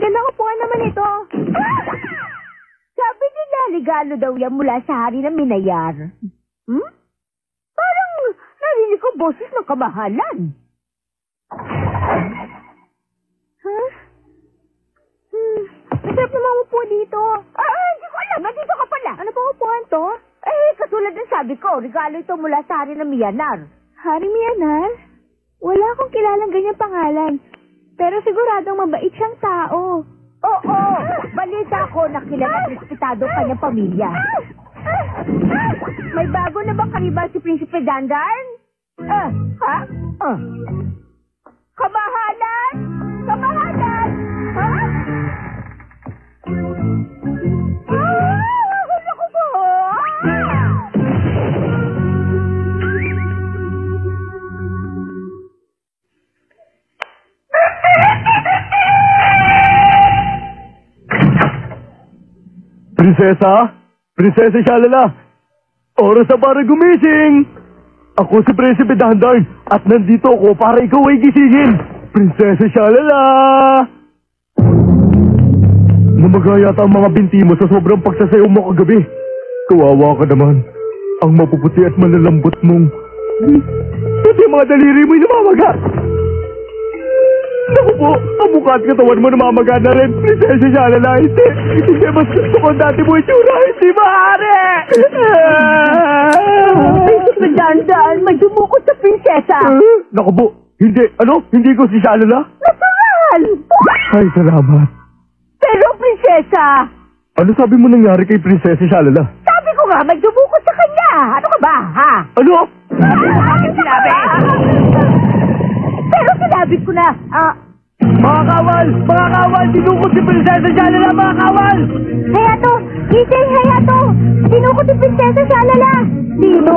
Magandang upuan naman ito. Sabi nila, regalo daw yan mula sa hari ng Minayar. Parang narinig ko boses ng kamahalan. Masarap naman upo dito. Hindi ko alam. Nandito ka pala. Ano bang upuan to? Katulad ng sabi ko, regalo ito mula sa hari ng Miyanar. Hari Miyanar? Wala akong kilalang ganyang pangalan. Pero siguradong mabait siyang tao. Oo, balita ko na kilala at respetado kanyang pamilya. May bago na bang karibal si Prinsipe Dandan? Ha? Kamahalan? Kamahalan? Ha? Naku po! Prinsesa? Prinsesa Shalala! Oras na para gumising! Ako si Prinsipe Dandan at nandito ako para ikaw ay gisingin! Prinsesa Shalala! Namagaya yata ang mga binti mo sa sobrang pagsasayaw mo kagabi. Kawawa ka naman. Ang mapuputi at malalambot mong... Pati mga daliri mo'y namamaga! Naku po, ang mukha at katawan mo namamaga na rin. Prinsesa Shalala, hindi. Hindi mas gusto ko dati mo itsura. Hindi maaari! Prinsipe Dandan, may dumukot sa prinsesa. Naku po, hindi. Ano? Hindi ko si Shalala? Natural! Ay, salamat. Pero prinsesa, Ano sabi mo nangyari kay Prinsesa Shalala? sabi ko nga, may dumukot sa kanya. Ano ka ba, ha? Ano? Aking sinabi! Pero sinabi ko na, Mga kawal! Mga kawal! Dinukot si Prinsesa Shalala, mga kawal! Hayato! Gising, Hayato! Dinukot si Prinsesa Shalala! Sino?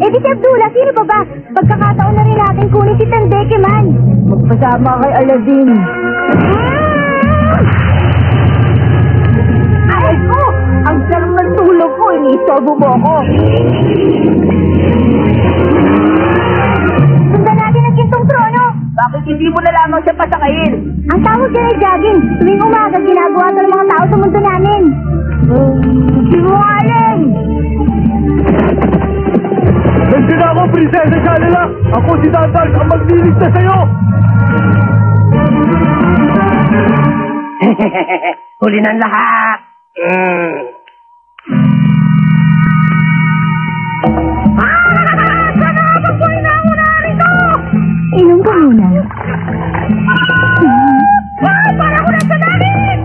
Si Abdullah, sino ba ba? Pagkakataon na rin natin kunin si Tandeke man. Magpasama kay Aladdin. Ay ko! Ang sarap ng tulog ko, iniistobo mo ako. Sundan natin ang gintong trono. Bakit hindi mo na lamang siya pasakayin? Ang tawag dyan ay jogging. Tuwing umaga, ginagawa ito ng mga tao sa mundo namin. Sinungaling! Nandiyan ako, Prinsesa Shalala! Ako si Dandan, ang magliligtas sa'yo! Huli ng lahat! Sana magpunin na ako na rito! Inom ka muna. Para ko na sa langit!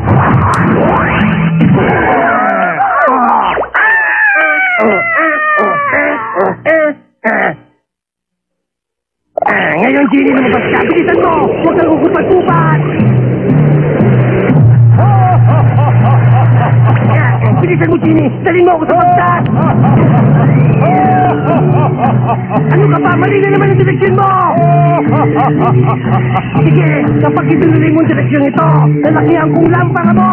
Ngayon, Genie, lumabas ka! Bilisan mo! Huwag kang ugupat-upat! Bilisan mo, Genie! Dalhin mo ako sa bagtas! Ano ka ba? Mali na naman ang direksyon mo! Sige, kapag ibinuloy mo ang direksyon ito, lalakihan kong lampara mo!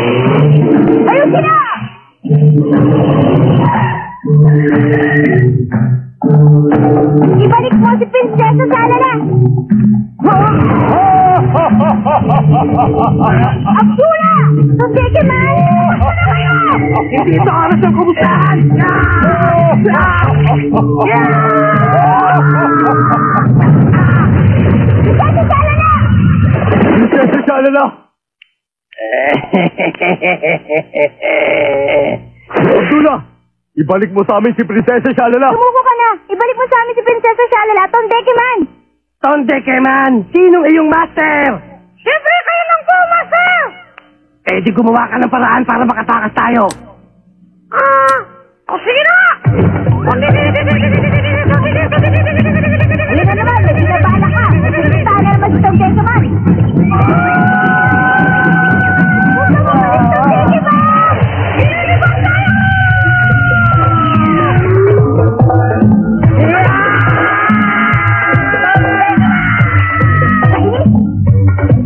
Ayusin na! Ibalik mo si Prinsesa Shalala! Abdullah! Tandeke man! Ano na kayo? Hindi ito oras ng kumustahan! Prinsesa Shalala! Prinsesa Shalala! Abdullah! Ibalik mo sa amin si Prinsesa Shalala! Sumuko ka na! Ibalik mo sa amin si Prinsesa Shalala! Tandeke man! Tondeke man! Sinong iyong master? Siyempre kayo lang po, Master! Eh di gumawa ka ng paraan para makatakas tayo. O sige na! Halika naman, may sinabala ka! Tala naman si Tandeke man! Punta mo ulit, Tandeke man! Inilibang tayo!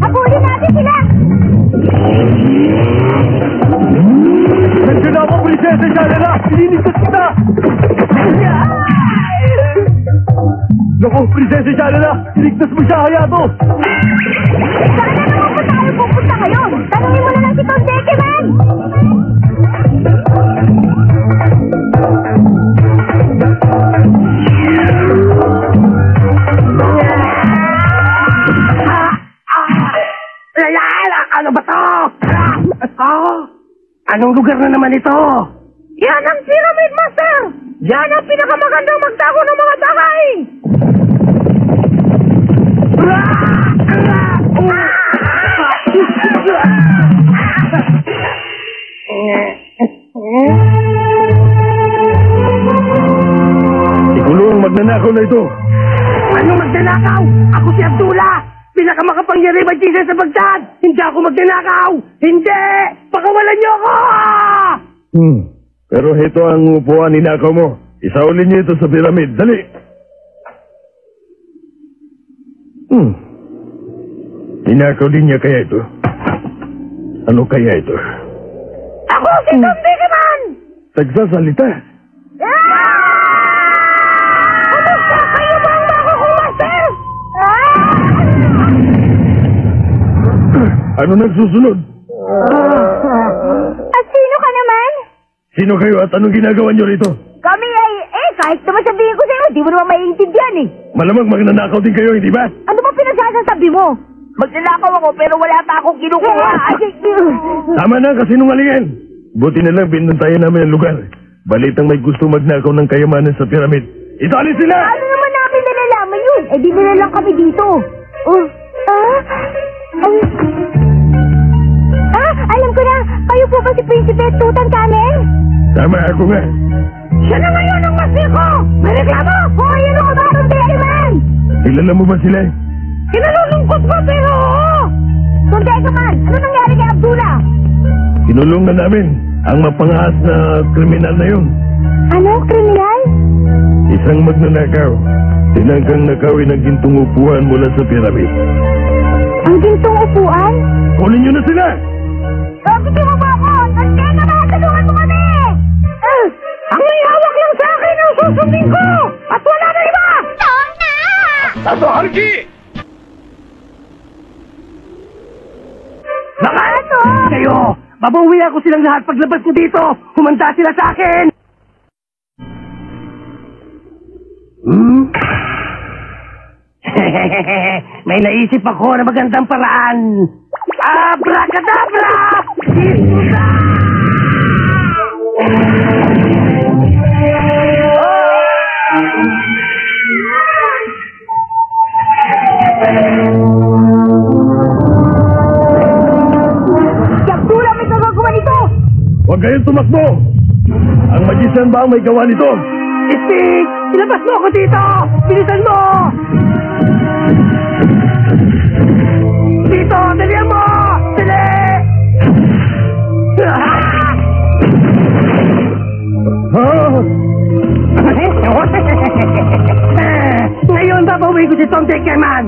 Habulin natin sila! Prinsesa Shalala! Ililigtas kita! Naku, Prinsesa Shalala! Iligtas mo siya, Hayato! Saan na naman po tayo pupunta ngayon? Tanungin mo na lang si Tom Dekeman! Ano ba to? Anong lugar na naman ito? Yan ang Pyramid Master! Yan ang pinakamagandang magtago ng mga tagay! Ikaw ang magnanakaw na ito! Ano magnanakaw? Ako si Abdullah! Pinakamakapangyari ba Jesus sa Baghdad? Hindi ako magnanakaw! Hindi! Pakawalan niyo ako! Pero ito ang upuan ninakaw mo. Isaulin niyo ito sa piramid. Dali! Ninakaw din niya kaya ito? Ano kaya ito? Ako si Tom Dekeman! Nagsasalita? Kumusta kayo ba ang bago kong master? Ano nagsusunod? At sino ka naman? Sino kayo at anong ginagawa niyo rito? Kami ay, kahit naman sabihin ko sa'yo, di mo naman maiintindihan eh. Malamang magnanakaw din kayo, hindi ba? Ano ba pinagsasabi mo? Magnanakaw ako pero wala pa akong kinukuha. Tama na kasi nungalingan. Buti na lang binantayan namin ang lugar. Balitang may gusto magnakaw ng kayamanan sa piramid. Itali sila! Ano naman namin nalalaman yun? Di nila lang kami dito. Alam ko na. Kayo po ba si Prinsipe Tutankhamen? Tama ako nga. Siya na ngayon ang master ko! May reklamo! Hoy, ano ka ba? Tom Dekeman! Kilala mo ba sila? Kinalulungkot ko pero oo! Tom Dekeman, ano nangyari kay Abdullah? Kinulong na namin ang mapangaas na kriminal na yun. Ano? Kriminal? Isang magnanakaw. Tinangkang nakawin ang gintong upuan mula sa piramid. Ang gintong upuan? Kunin nyo na sila! Bakit mo ba ako? Tom Dekeman, tulungan mo kami! Ang may hawak lang sa akin ang susundin ko! At wala na iba! Tom na! Tato, Harki! Bakit? Kayo! Babawi ako silang lahat paglabas ko dito! Humanda sila sa akin! May naisip ako na magandang paraan! Abracadabra! Isusa! Si Abdullah may gagawa nito! Huwag kayong tumakbo! Ang magician ba ang may gawa nito? Istig! Ilabas mo ako dito! Bilisan mo! Dito! Dalihan mo! Dali! Ngayon babawi ko si Tom Dekeman!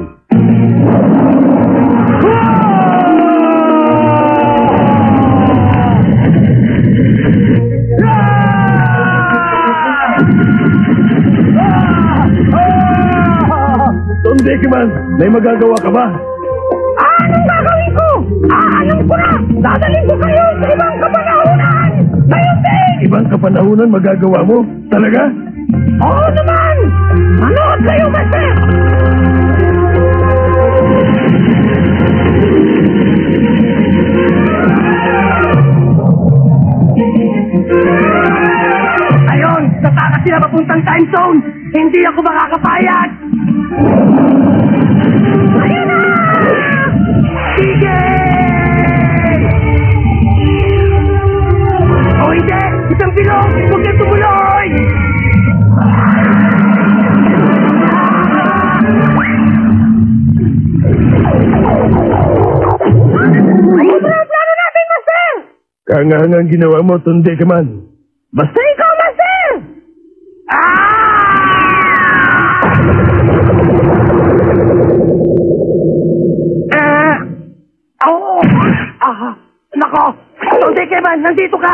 Tom Dekeman, may magagawa ka ba? Anong gagawin ko? Alam ko na! Dadalhin ko kayo sa ibang kapanahunan! Ngayon din! Ibang kapanahunan magagawa mo? Talaga? Oo naman! Manood kayo, Master! Ayun! Tatakas sila papuntang time zone! Hindi ako makakapayag! Ayun na! Sige! O hindi! Isang bilog! Huwag kang tumuloy! Ano ba ang plano natin, Master? Kahangahangang ginawa mo, Tom Dekeman. Basta ikaw, Master! Nako! Tom Dekeman, nandito ka!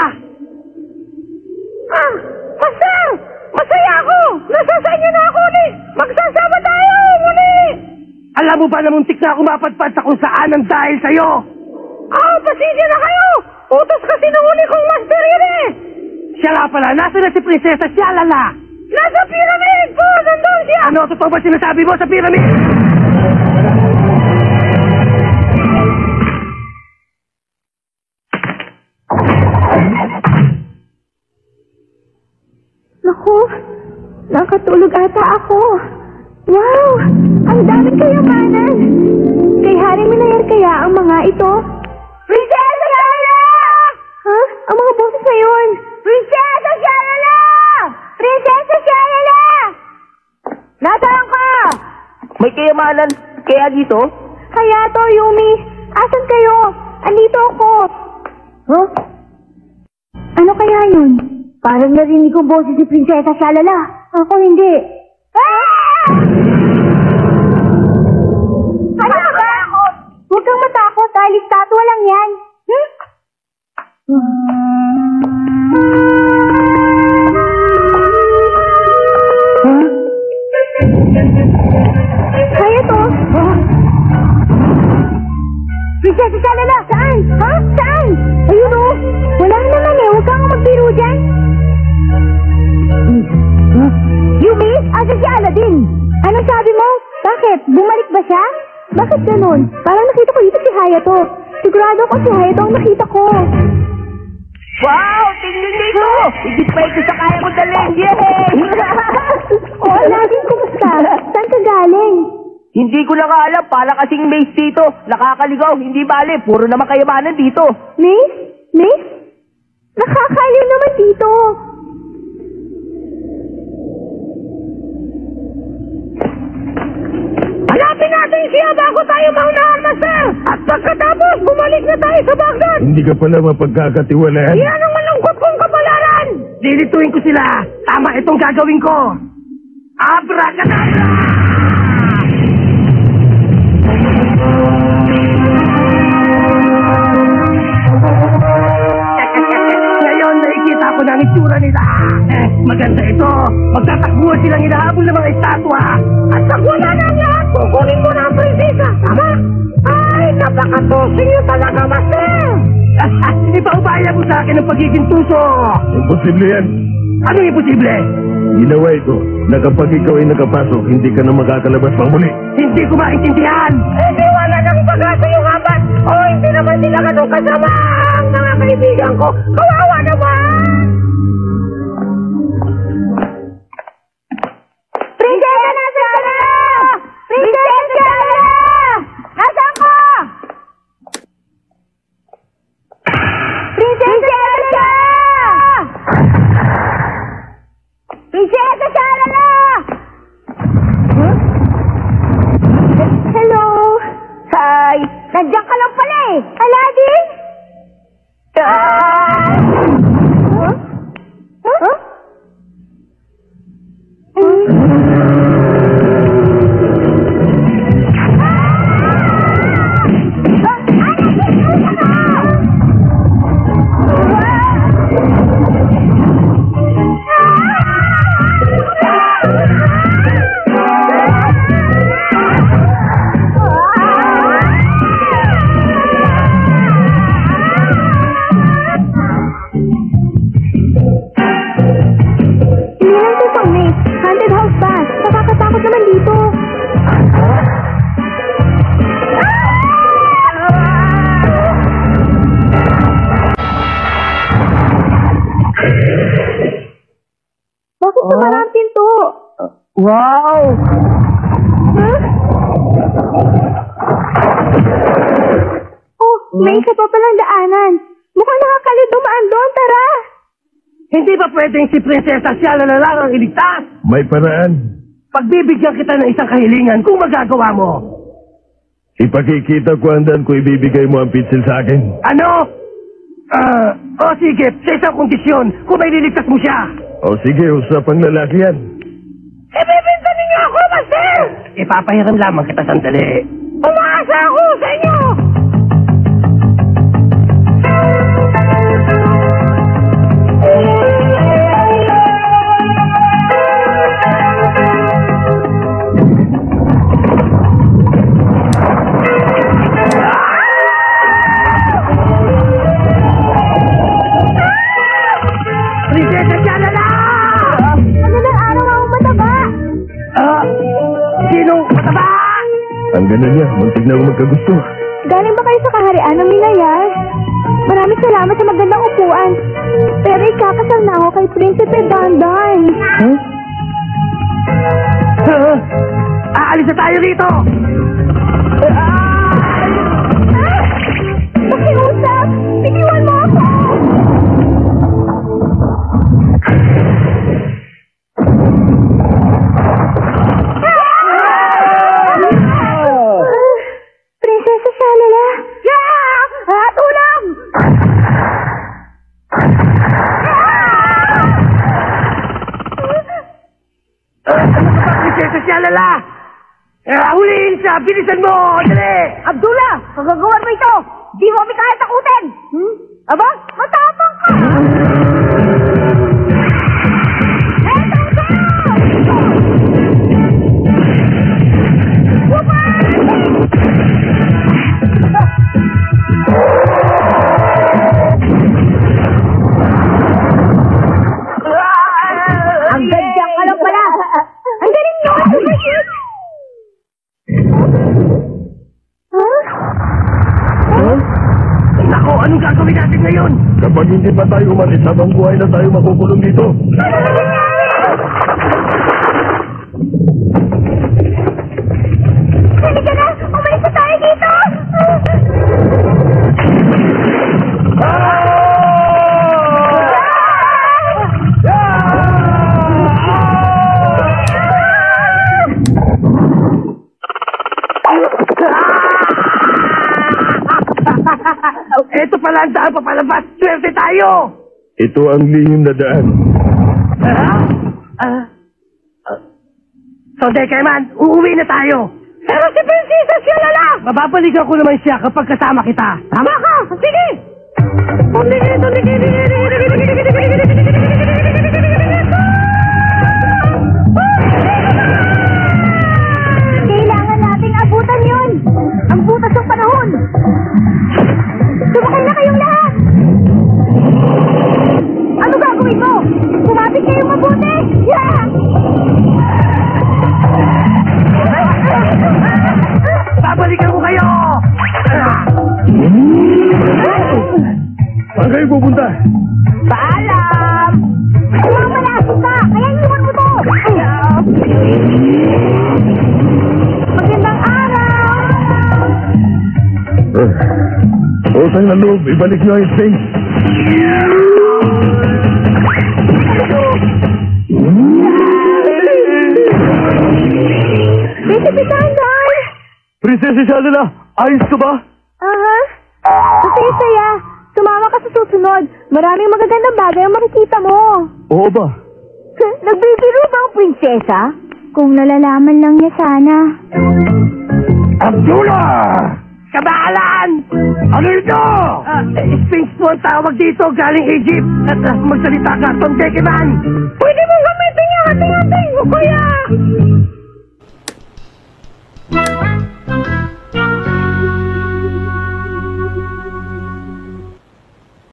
Master! Masaya ako! Nasa inyo na ako ulit! Magsasama tayo muli! Alam mo ba na muntik na ako mapadpad sa kung saan ang dahil sa'yo? Pasensya na kayo! Utos kasi ng uli kong master yun eh! Siya nga pala, nasa na si Prinsesa Sialala? Nasa pyramid po! Nandun siya! Ano, totoo ba sinasabi mo sa pyramid? Naku, nakatulog ata ako. Wow! Ang daming kayamanan! Kay Hari Minayer kaya ang mga ito? Prinsesa Sialala! Ha? Ang mga boses na yun? Prinsesa Sialala! Prinsesa Sialala! Nasaan ka? May kayamanan kaya dito? Kaya to, Yumi. Asan kayo? Andito ako. Huh? Ano kaya yun? Parang narinig kong boses si Prinsesa Sialala. Ako hindi. Ano ba? Huwag kang matakot dahil estatwa lang yan. Kaya to? Prinsesa Sialala! Saan? Ha? Saan? Ayun o! Wala naman eh! Huwag kang magbiro dyan! Yumi? Asa si Aladdin? Ano sabi mo? Bakit? Bumalik ba siya? Bakit ganun? Parang nakita ko dito si Hayato. Sigurado ako si Hayato ang nakita ko. Wow! Tingnan niyo ito! Higit pa ito sa kaya ko dalhin! Yay! Oo, Aladdin, kumusta? Saan ka galing? Hindi ko lang alam, para kasing maze dito. Nakakaligaw, hindi bale, puro naman kayamanan dito. Miss? Miss? Nakakaliw naman dito. Hanapin natin siya bago tayo maunahan, Master! At pagkatapos, bumalik na tayo sa Baghdad! Hindi ka pala mapagkakatiwalaan. Yan ang malungkot kong kapalaran! Lilituin ko sila. Tama itong gagawin ko. Abracadabra! Ngayon, nakikita ko na ang itsura nila. Maganda ito. Magtatakbuhan silang hinahabol ng mga estatwa. At pag wala na ang lahat, kukunin mo na ang prinsesa, tama? Ay, napakatusin niyo talaga, Master! Ipaubaya mo sa akin ang pagiging tuso. Imposible yan. Ano imposible? Ginawa ito na kapag ikaw ay nakapasok, hindi ka na makakalabas pang muli. Hindi ko maintindihan. Hindi wala ng pag-asa yung apat. O hindi naman sila ganun kasama ang mga kaibigan ko. Kawawa naman! Prinsesa, nasaan ka na? Prinsesa! Nasaan ka? Prinsesa! Prinsesa Sialala! Huh? Hello? Hi! Nandiyan ka lang pala eh! Aladdin? Huh? Huh? Bakit sumara ang pinto? Wow! Huh? Oh, may isa pa palang daanan. Mukhang nakakalit dumaan doon, tara! Hindi ba pwedeng si Prinsesa Sialala lang ang iligtas? May paraan. Pagbibigyan kita ng isang kahilingan kung magagawa mo. Ipakikita ko andan ko ibibigay mo ang pitsil sa akin. Ano? Sige, sa isang kondisyon, kung may liligtas mo siya. O sige, usapang lalaki yan. Ibibinta ninyo ako, Master! Ipapahiram lamang kita sandali. Umaasa ako sa inyo! Yan na niya, muntik na magkagusto. Galing ba kayo sa kaharian ng Minayas? Maraming salamat sa magandang upuan. Pero ikakasal na ako kay Prinsipe Dandan. Aalis na tayo rito! Pakiusap! Bitiwan mo ako! Prinsesa Shalala! Tulong! Prinsesa Shalala! Huliin siya! Bilisan mo! Dali! Abdullah! Pagagawan mo ito! Di mo kami kaya takutin! Aba? Matapang ka! Ang ganda ka lang pala! Ang galing nyo! Nako, anong gagawin natin ngayon? Kapag hindi pa tayo umalis, habang buhay na tayo makukulong dito. Halika na! Umalis na tayo dito! Ito pala ang daan papalabas! Swerte tayo! Ito ang lihim na daan. So, Dekayman, uuwi na tayo! Pero si Prinsesa Shalala! Mababalikan ko naman siya kapag kasama kita. Tama ka! Sige! Kailangan nating abutan yun! Ang butas ng panahon! Sumakay na kayong lahat! Ano gagawin mo? Kumapit kayong mabuti! Yeah! Babalikan ko kayo! Saan kayo pupunta? Paalam! Kailangan malasok ka! Kaya iwan mo to! Magandang araw! Utang na loob, ibalik nyo ang thing. Prinsipe Dandan! Prinsesa Shalala, ayos ka ba? Aha. Saya. Sumama ka sa susunod. Maraming magagandang bagay ang makikita mo. Oo ba? Nagbibiro ba ang prinsesa? Kung nalalaman lang niya sana. Abdullah! Kabalan! Ano ito? Sphinx po ang tawag dito galing Egypt. At magsalita ka, Tom Dekeman. Pwede